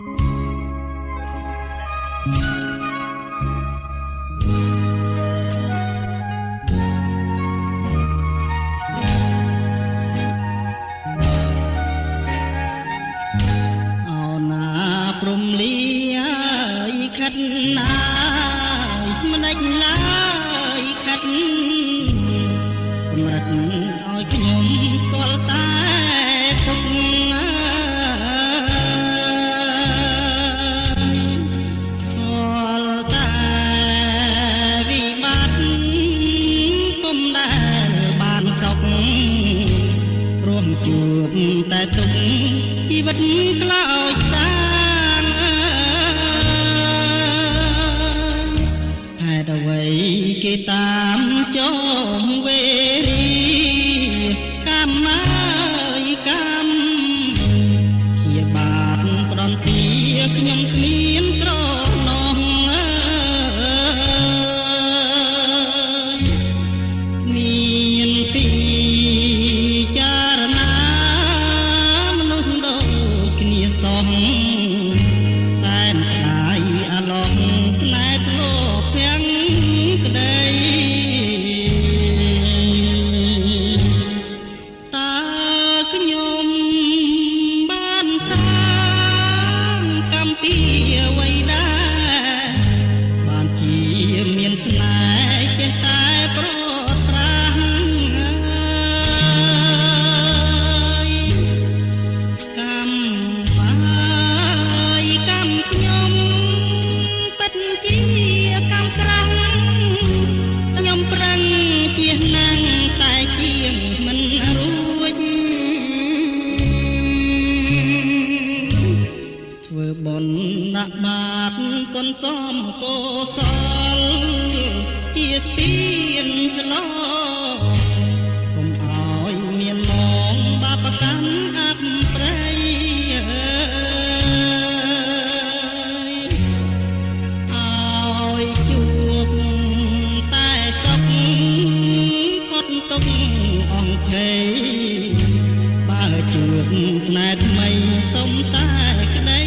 ព្រំលីខិតណាយមិនដាច់ឡើយខិតកម្រិតឲ្យខ្ញុំស្គាល់តែទុកស្គាល់តែវិបត្តិពុំដែលបានសុខរួមជួបតែទុកជីវិតខ្លោចសាអ្វីគេតាមចោមវេរីកម្មហើយកម្មជាបាបផ្ដន់ទាខ្ញុំគ្មានស្រណោះមានពីចារណាមនុស្សដូចគ្នាសោះសែនស្ដាយអាឡងស្នេហ៍ធ្លាប់ភាំងដាក់បាតសន្សំកុសលជាស្ពានឆ្លងកុំឲ្យមានមងបាបកម្មអប្រៃឲ្យជួបតែសុខផុតទុកអង្គភ័យបើជួបស្នេហ៍ថ្មីសុំតែក្តី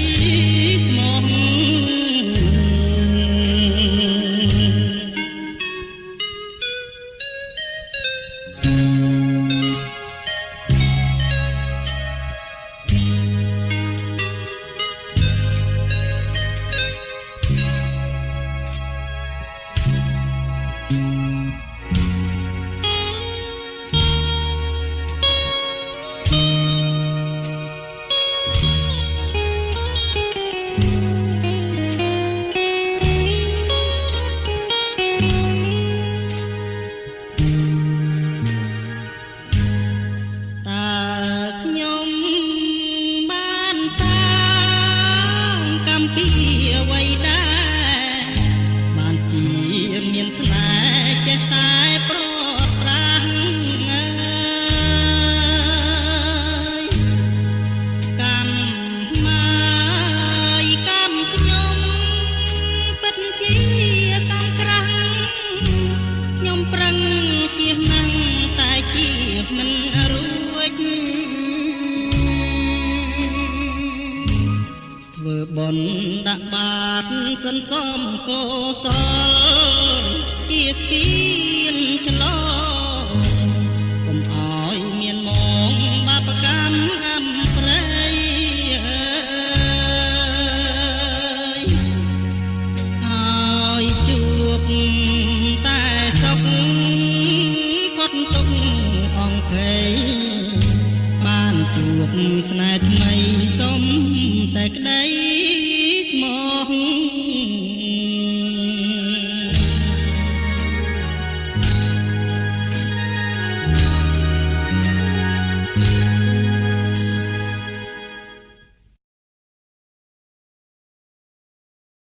បុណ្យដាក់បាតសន្សំកុសលជាស្ពានឆ្លងកុំឲ្យមានមងបាបកម្មអប្រៃឲ្យជួបតែសុខផុតទុកអង្គភ័យបានជួបស្នេហ៍ថ្មី